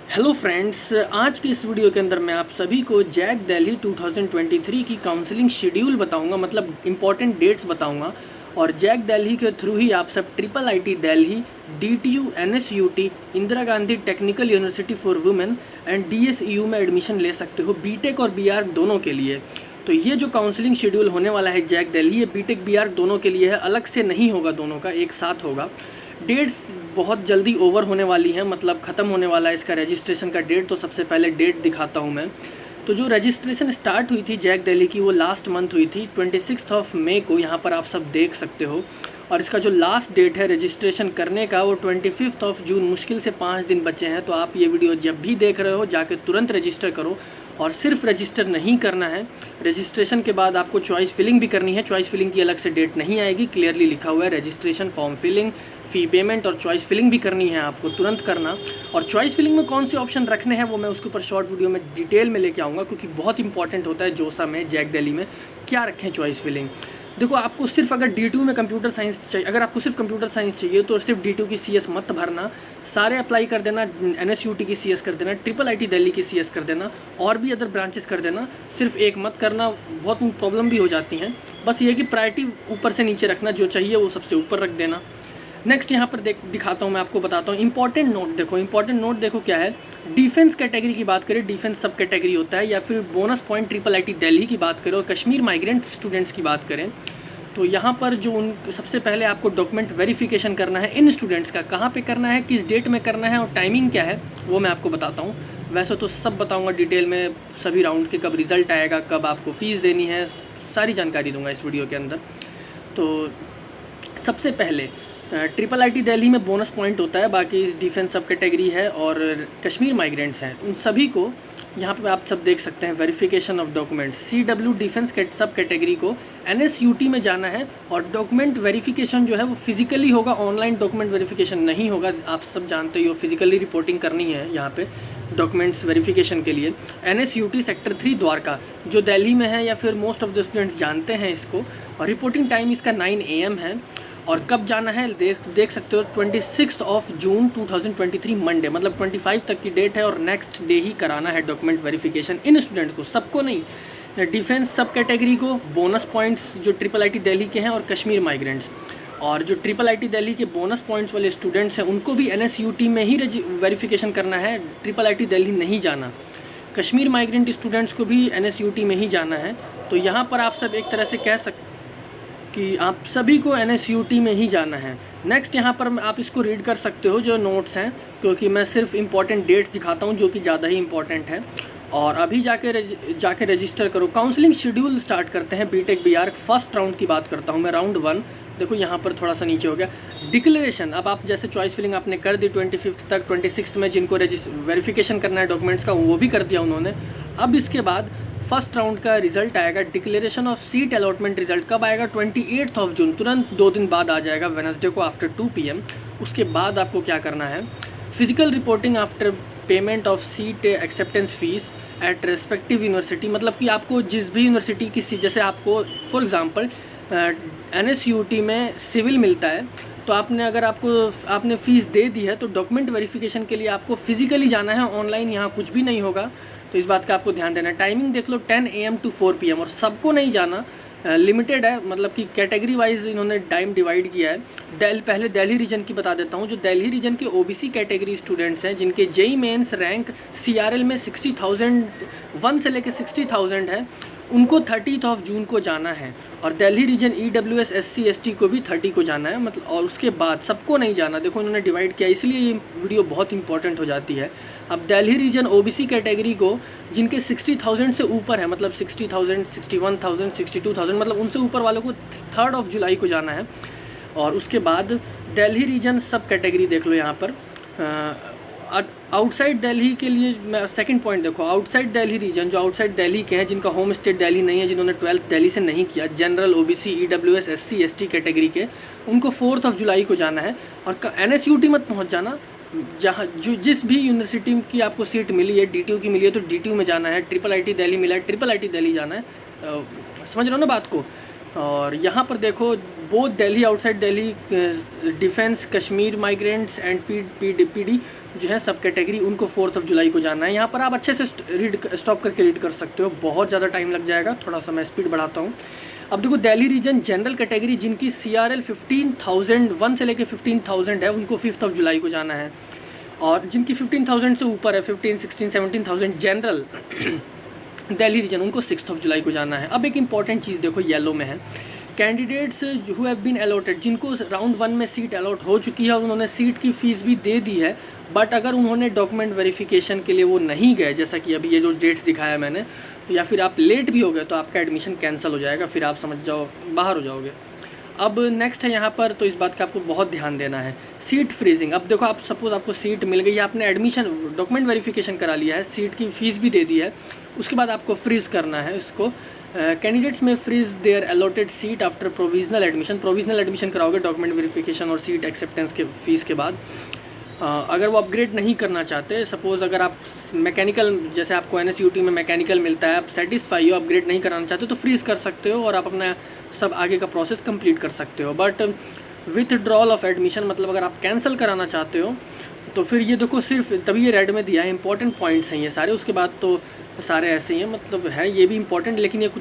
Hello friends, आज की इस वीडियो के अंदर मैं आप सभी को जैक दिल्ली 2023 की काउंसलिंग शेड्यूल बताऊंगा, मतलब इंपॉर्टेंट डेट्स बताऊंगा। और जैक दिल्ली के थ्रू ही आप सब triple IT Delhi, DTU, NSUT, Indira Gandhi technical university for women and DSEU में एडमिशन ले सकते हो, बीटेक और बीआर दोनों के लिए। तो ये जो काउंसलिंग शेड्यूल होने वाला है जैक दिल्ली, ये बीटेक बीआर दोनों के लिए है, अलग से नहीं होगा, दोनों का एक साथ होगा। डेट्स बहुत जल्दी ओवर होने वाली हैं, मतलब ख़त्म होने वाला है इसका रजिस्ट्रेशन का डेट। तो सबसे पहले डेट दिखाता हूँ मैं। तो जो रजिस्ट्रेशन स्टार्ट हुई थी जैक दिल्ली की, वो लास्ट मंथ हुई थी 26 मई को, यहाँ पर आप सब देख सकते हो। और इसका जो लास्ट डेट है रजिस्ट्रेशन करने का, वो 25 जून, मुश्किल से 5 दिन बचे हैं। तो आप ये वीडियो जब भी देख रहे हो जाके तुरंत रजिस्टर करो। और सिर्फ रजिस्टर नहीं करना है, रजिस्ट्रेशन के बाद आपको चॉइस फिलिंग भी करनी है। चॉइस फिलिंग की अलग से डेट नहीं आएगी, क्लियरली लिखा हुआ है registration, form filling, fee payment और चॉइस फिलिंग भी करनी है आपको, तुरंत करना। और चॉइस फिलिंग में कौन से ऑप्शन रखने हैं वो मैं उसके ऊपर शॉर्ट वीडियो में डिटेल में लेके आऊँगा, क्योंकि बहुत इंपॉर्टेंट होता है जोसा में, जैक दिल्ली में क्या रखें चॉइस फिलिंग। देखो, आपको सिर्फ अगर D2 में कंप्यूटर साइंस चाहिए, अगर आपको सिर्फ कंप्यूटर साइंस चाहिए तो सिर्फ D2 की CS मत भरना, सारे अप्लाई कर देना। NSUT की CS कर देना, ट्रिपल आईटी दिल्ली की CS कर देना, और भी अदर ब्रांचेस कर देना। सिर्फ एक मत करना, बहुत प्रॉब्लम भी हो जाती हैं। बस ये कि प्रायोरिटी ऊपर से नीचे रखना, जो चाहिए वो सबसे ऊपर रख देना। नेक्स्ट यहाँ पर दिखाता हूँ, मैं आपको बताता हूँ इंपॉर्टेंट नोट। देखो इंपॉर्टेंट नोट देखो क्या है। डिफेंस कैटेगरी की बात करें, डिफेंस सब कैटेगरी होता है, या फिर bonus point triple IT Delhi की बात करें, और कश्मीर माइग्रेंट स्टूडेंट्स की बात करें, तो यहाँ पर जो सबसे पहले आपको डॉक्यूमेंट वेरिफिकेशन करना है इन स्टूडेंट्स का, कहाँ पे करना है, किस डेट में करना है और टाइमिंग क्या है, वो मैं आपको बताता हूँ। वैसे तो सब बताऊँगा डिटेल में, सभी राउंड के कब रिज़ल्ट आएगा, कब आपको फ़ीस देनी है, सारी जानकारी दूंगा इस वीडियो के अंदर। तो सबसे पहले ट्रिपल आईटी दिल्ली में बोनस पॉइंट होता है, बाकी डिफेंस सब कैटेगरी है और कश्मीर माइग्रेंट्स हैं, उन सभी को यहाँ पे आप सब देख सकते हैं। Verification of documents, CW defence सब कैटेगरी को NSUT में जाना है, और डॉक्यूमेंट वेरिफिकेशन जो है वो फिजिकली होगा, ऑनलाइन डॉक्यूमेंट वेरिफिकेशन नहीं होगा। आप सब जानते हो फिजिकली रिपोर्टिंग करनी है यहाँ पे डॉक्यूमेंट्स वेरिफिकेशन के लिए। NSUT सेक्टर 3 द्वारका, जो दिल्ली में है, या फिर मोस्ट ऑफ द स्टूडेंट्स जानते हैं इसको। और रिपोर्टिंग टाइम इसका 9 AM है। और कब जाना है देख सकते हो, 26 जून 2023 मंडे, मतलब 25 तक की डेट है, और नेक्स्ट डे ही कराना है डॉक्यूमेंट वेरिफिकेशन इन स्टूडेंट को, सबको नहीं। डिफेंस सब कैटेगरी को बोनस पॉइंट्स जो ट्रिपल आईटी दिल्ली के हैं, और कश्मीर माइग्रेंट्स। और जो ट्रिपल आईटी दिल्ली के बोनस पॉइंट्स वाले स्टूडेंट्स हैं, उनको भी NSUT में ही वेरिफिकेशन करना है, ट्रिपल आईटी दिल्ली नहीं जाना। कश्मीर माइग्रेंट स्टूडेंट्स को भी NSUT में ही जाना है। तो यहाँ पर आप सब एक तरह से कह सकते कि आप सभी को NSUT में ही जाना है। नेक्स्ट यहाँ पर आप इसको रीड कर सकते हो जो नोट्स हैं, क्योंकि मैं सिर्फ इंपॉर्टेंट डेट्स दिखाता हूँ जो कि ज़्यादा ही इंपॉर्टेंट है। और अभी जाके रजिस्टर करो। काउंसलिंग शेड्यूल स्टार्ट करते हैं बीटेक बीआर। फर्स्ट राउंड की बात करता हूँ मैं, राउंड 1। देखो यहाँ पर थोड़ा सा नीचे हो गया डिक्लेरेशन। अब आप जैसे चॉइस फिलिंग आपने कर दी 25 तक, 26 में जिनको वेरिफिकेशन करना है डॉक्यूमेंट्स का, वो भी कर दिया उन्होंने। अब इसके बाद फर्स्ट राउंड का रिजल्ट आएगा, declaration of seat allotment result कब आएगा, 28 जून, तुरंत 2 दिन बाद आ जाएगा, वेडनेसडे को आफ्टर 2 PM। उसके बाद आपको क्या करना है, physical reporting after payment of seat acceptance fees at respective university. मतलब कि आपको जिस भी यूनिवर्सिटी की, जैसे आपको फॉर एग्जांपल NSUT में सिविल मिलता है, तो अगर आपने फ़ीस दे दी है, तो डॉक्यूमेंट वेरिफिकेशन के लिए आपको फिजिकली जाना है, ऑनलाइन यहाँ कुछ भी नहीं होगा। तो इस बात का आपको ध्यान देना है। टाइमिंग देख लो, 10 AM to 4 PM, और सबको नहीं जाना, लिमिटेड है, मतलब कि कैटेगरी वाइज इन्होंने टाइम डिवाइड किया है। पहले दिल्ली रीजन की बता देता हूँ। जो दिल्ली रीजन के OBC कैटेगरी स्टूडेंट्स हैं, जिनके JEE मेंस रैंक CRL में 60,001 से लेकर 60,000 है, उनको 30 जून को जाना है। और Delhi region EWS SC ST को भी 30 को जाना है, मतलब। और उसके बाद सबको नहीं जाना। देखो इन्होंने डिवाइड किया, इसलिए ये वीडियो बहुत इंपॉर्टेंट हो जाती है। अब दिल्ली रीजन OBC कैटेगरी को, जिनके 60,000 से ऊपर है, मतलब 60,000, 61,000, 62,000, मतलब उनसे ऊपर वालों को 3 जुलाई को जाना है। और उसके बाद दिल्ली रीजन सब कैटेगरी देख लो यहाँ पर। आउटसाइड दिल्ली के लिए मैं सेकंड पॉइंट देखो, आउटसाइड दिल्ली रीजन, जो आउटसाइड दिल्ली के हैं, जिनका होम स्टेट दिल्ली नहीं है, जिन्होंने 12th दिल्ली से नहीं किया, general OBC EWS SC ST category के, उनको 4 जुलाई को जाना है। और NSUT मत पहुँच जाना, जहाँ जिस भी यूनिवर्सिटी की आपको सीट मिली है, DTU की मिली है तो DTU में जाना है, ट्रिपल आईटी दिल्ली मिला है, ट्रिपल आईटी दिल्ली जाना है। समझ रहे हो ना बात को। और यहाँ पर देखो both Delhi outside Delhi defence Kashmir migrants and PD जो है सब कैटेगरी, उनको 4 जुलाई को जाना है। यहाँ पर आप अच्छे से स्टॉप करके रीड कर सकते हो, बहुत ज़्यादा टाइम लग जाएगा, थोड़ा सा मैं स्पीड बढ़ाता हूँ। अब देखो दिल्ली रीजन जनरल कैटेगरी जिनकी CRL 15,001 से लेके 15,000 है, उनको 5 जुलाई को जाना है। और जिनकी 15,000 से ऊपर है, 15, 16, 17,000 जनरल दिल्ली रीजन, उनको 6 जुलाई को जाना है। अब एक इंपॉर्टेंट चीज़ देखो येलो में है, candidates who have been allotted, जिनको राउंड 1 में सीट अलॉट हो चुकी है, उन्होंने सीट की फ़ीस भी दे दी है, बट अगर उन्होंने डॉक्यूमेंट वेरिफिकेशन के लिए वो नहीं गए, जैसा कि अभी ये जो डेट्स दिखाया मैंने, या फिर आप लेट भी हो गए तो आपका एडमिशन कैंसिल हो जाएगा, फिर आप समझ जाओ बाहर हो जाओगे। अब नेक्स्ट है यहाँ पर, तो इस बात का आपको बहुत ध्यान देना है, सीट फ्रीजिंग। अब देखो आप सपोज़ आपको सीट मिल गई है, आपने एडमिशन डॉक्यूमेंट वेरिफिकेशन करा लिया है, सीट की फ़ीस भी दे दी है, उसके बाद आपको फ्रीज़ करना है इसको। कैंडिडेट्स में freeze their allotted seat after provisional admission, provisional admission कराओगे डॉक्यूमेंट वेरिफिकेशन और सीट एक्सेप्टेंस के फीस के बाद। अगर वो अपग्रेड नहीं करना चाहते, सपोज़ अगर आप मैकेनिकल, जैसे आपको NSUT में मैकेनिकल मिलता है, आप सेटिस्फाई हो, अपग्रेड नहीं कराना चाहते तो फ्रीज़ कर सकते हो और आप अपना सब आगे का प्रोसेस कंप्लीट कर सकते हो। बट विथड्रॉल ऑफ एडमिशन, मतलब अगर आप कैंसिल कराना चाहते हो तो फिर ये देखो सिर्फ तभी ये रेड में दिया है, इंपॉर्टेंट पॉइंट्स हैं ये सारे, उसके बाद तो सारे ऐसे ही हैं, मतलब है ये भी इंपॉर्टेंट, लेकिन ये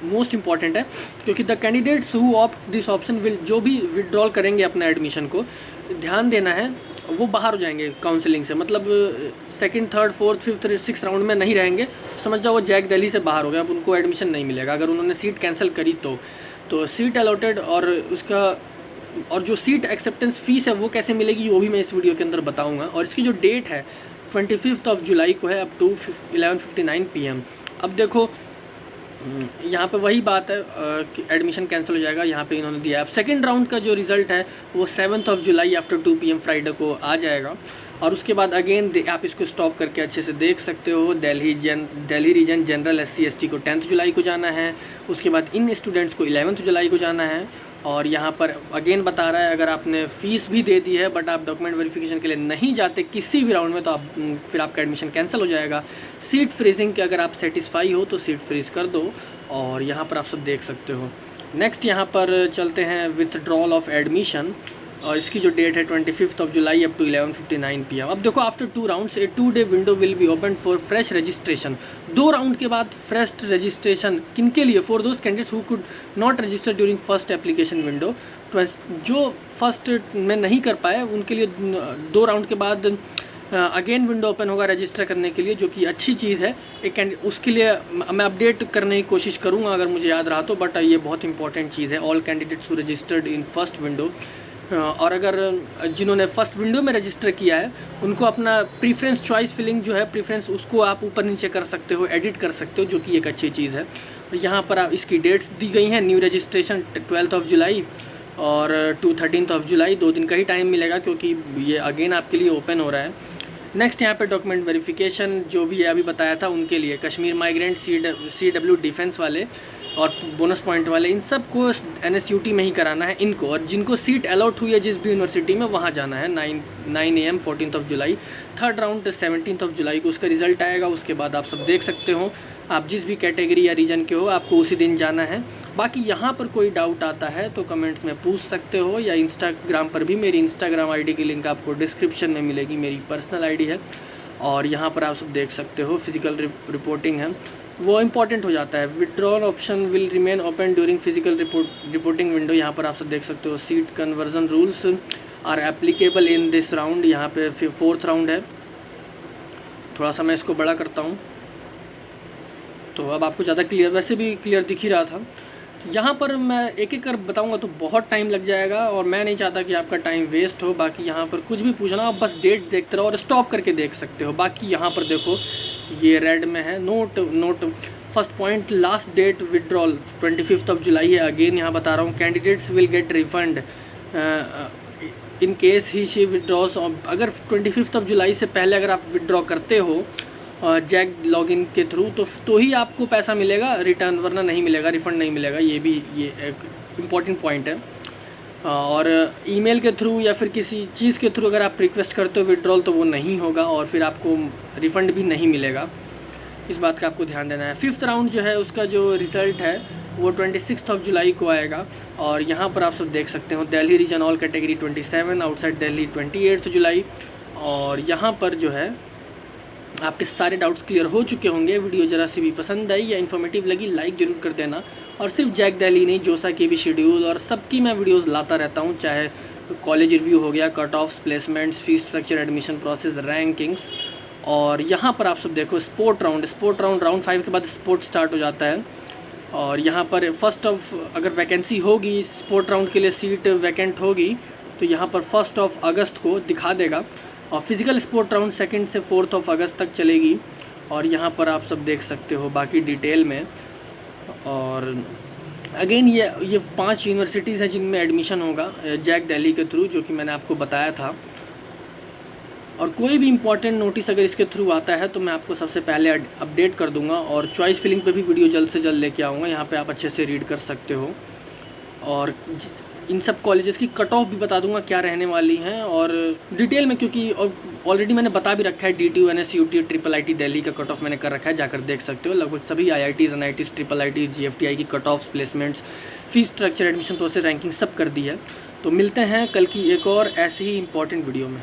मोस्ट इंपॉर्टेंट है क्योंकि the candidates who opt this option will, जो भी विड्रॉल करेंगे अपना एडमिशन को, ध्यान देना है वो बाहर हो जाएंगे काउंसलिंग से, मतलब 2nd, 3rd, 4th, 5th, 6th round में नहीं रहेंगे, समझ जाओ वो जैक दिल्ली से बाहर हो गए, अब उनको एडमिशन नहीं मिलेगा अगर उन्होंने सीट कैंसिल करी तो सीट अलॉटेड और उसका और जो सीट एक्सेप्टेंस फ़ीस है वो कैसे मिलेगी वो भी मैं इस वीडियो के अंदर बताऊंगा। और इसकी जो डेट है 25 जुलाई को है, अप टू 11:59 PM। अब देखो यहाँ पे वही बात है कि एडमिशन कैंसिल हो जाएगा, यहाँ पे इन्होंने दिया है। अब सेकंड राउंड का जो रिज़ल्ट है वो 7 जुलाई आफ्टर 2 PM फ्राइडे को आ जाएगा। और उसके बाद अगेन आप इसको स्टॉप करके अच्छे से देख सकते हो, Delhi region general SC ST को 10 जुलाई को जाना है, उसके बाद इन स्टूडेंट्स को 11 जुलाई को जाना है। और यहाँ पर अगेन बता रहा है अगर आपने फ़ीस भी दे दी है बट आप डॉक्यूमेंट वेरिफिकेशन के लिए नहीं जाते किसी भी राउंड में, तो आप फिर आपका एडमिशन कैंसिल हो जाएगा। सीट फ्रीजिंग के अगर आप सेटिस्फाई हो तो सीट फ्रीज़ कर दो, और यहाँ पर आप सब देख सकते हो। नेक्स्ट यहाँ पर चलते हैं विथड्रॉल ऑफ एडमिशन, और इसकी जो डेट है 25 जुलाई अप टू 11:59 PM। अब देखो after 2 rounds A 2-day window will be open for fresh registration. 2 round के बाद फ्रेश रजिस्ट्रेशन किन के लिए? For those candidates who could not register during first application window. जो फर्स्ट में नहीं कर पाए उनके लिए 2 राउंड के बाद अगेन विंडो ओपन होगा रजिस्टर करने के लिए, जो कि अच्छी चीज़ है। एक उसके लिए मैं अपडेट करने की कोशिश करूँगा अगर मुझे याद रहा तो, बट ये बहुत इंपॉर्टेंट चीज़ है। All candidates who registered in first window, और अगर जिन्होंने फर्स्ट विंडो में रजिस्टर किया है उनको अपना प्रीफरेंस चॉइस फिलिंग जो है प्रीफरेंस, उसको आप ऊपर नीचे कर सकते हो, एडिट कर सकते हो, जो कि एक अच्छी चीज़ है। यहाँ पर आप इसकी डेट्स दी गई हैं, न्यू रजिस्ट्रेशन 12 जुलाई और टू 13 जुलाई, 2 दिन का ही टाइम मिलेगा क्योंकि ये अगेन आपके लिए ओपन हो रहा है। नेक्स्ट यहाँ पे डॉक्यूमेंट वेरिफिकेशन जो भी अभी बताया था उनके लिए, कश्मीर माइग्रेंट, CW डिफेंस वाले और बोनस पॉइंट वाले, इन सब को NSUT में ही कराना है इनको। और जिनको सीट अलॉट हुई है जिस भी यूनिवर्सिटी में, वहाँ जाना है 9 AM 14 जुलाई। 3rd राउंड 17 जुलाई को उसका रिजल्ट आएगा। उसके बाद आप सब देख सकते हो, आप जिस भी कैटेगरी या रीजन के हो आपको उसी दिन जाना है। बाकी यहाँ पर कोई डाउट आता है तो कमेंट्स में पूछ सकते हो, या इंस्टाग्राम पर भी मेरी इंस्टाग्राम ID की लिंक आपको डिस्क्रिप्शन में मिलेगी, मेरी पर्सनल ID है। और यहाँ पर आप सब देख सकते हो फिजिकल रिपोर्टिंग है, वो इम्पॉर्टेंट हो जाता है। Withdrawal option will remain open during physical reporting window, यहाँ पर आप सब देख सकते हो। Seat conversion rules are applicable in this round, यहाँ पे 4th राउंड है। थोड़ा सा मैं इसको बड़ा करता हूँ तो अब आपको ज़्यादा क्लियर, वैसे भी क्लियर दिख ही रहा था। यहाँ पर मैं एक एक कर बताऊँगा तो बहुत टाइम लग जाएगा और मैं नहीं चाहता कि आपका टाइम वेस्ट हो। बाकी यहाँ पर कुछ भी पूछना आप बस डेट देखते रहो और स्टॉप करके देख सकते हो। बाकी यहाँ पर देखो ये रेड में है, note first point, last date withdrawal 25 जुलाई है। अगेन यहाँ बता रहा हूँ, candidates will get refund in case he she withdraws. अगर 25 जुलाई से पहले अगर आप विड्रॉ करते हो जैक लॉगिन के थ्रू तो ही आपको पैसा मिलेगा रिटर्न, वरना नहीं मिलेगा, रिफ़ंड नहीं मिलेगा। ये एक इम्पॉर्टेंट पॉइंट है। और ईमेल के थ्रू या फिर किसी चीज़ के थ्रू अगर आप रिक्वेस्ट करते हो विड्रॉल तो वो नहीं होगा और फिर आपको रिफ़ंड भी नहीं मिलेगा। इस बात का आपको ध्यान देना है। 5th राउंड जो है उसका जो रिज़ल्ट है वो 26 जुलाई को आएगा। और यहाँ पर आप सब देख सकते हो Delhi region all category 27, outside Delhi 28 जुलाई। और यहाँ पर जो है आपके सारे डाउट्स क्लियर हो चुके होंगे। वीडियो ज़रा सी भी पसंद आई या इन्फॉर्मेटिव लगी लाइक ज़रूर कर देना। और सिर्फ जैक दिल्ली नहीं, जोसा के भी शेड्यूल और सबकी मैं वीडियोस लाता रहता हूँ, चाहे कॉलेज रिव्यू हो गया, cut offs, placements, fees structure, admission process, rankings. और यहाँ पर आप सब देखो स्पोर्ट राउंड राउंड 5 के बाद स्पोर्ट स्टार्ट हो जाता है। और यहाँ पर फर्स्ट ऑफ अगर वैकेंसी होगी स्पोर्ट राउंड के लिए, सीट वैकेंट होगी तो यहाँ पर 1 अगस्त को दिखा देगा। और फिज़िकल स्पोर्ट राउंड 2 से 4 अगस्त तक चलेगी। और यहाँ पर आप सब देख सकते हो बाकी डिटेल में। और अगेन ये 5 यूनिवर्सिटीज़ हैं जिनमें एडमिशन होगा जैक दिल्ली के थ्रू, जो कि मैंने आपको बताया था। और कोई भी इंपॉर्टेंट नोटिस अगर इसके थ्रू आता है तो मैं आपको सबसे पहले अपडेट कर दूंगा। और चॉइस फिलिंग पे भी वीडियो जल्द से जल्द लेके आऊँगा, यहाँ पे आप अच्छे से रीड कर सकते हो। और इन सब कॉलेजेस की कट ऑफ भी बता दूंगा क्या रहने वाली हैं और डिटेल में, क्योंकि ऑलरेडी मैंने बता भी रखा है। DTU, NS, UT, IIIT Delhi का कट ऑफ मैंने कर रखा है, जाकर देख सकते हो। लगभग सभी IITs, NITs, IIITs, GFTI की cut off, placements, fees structure, admission process, ranking सब कर दी है। तो मिलते हैं कल की एक और ऐसी ही इंपॉर्टेंट वीडियो में।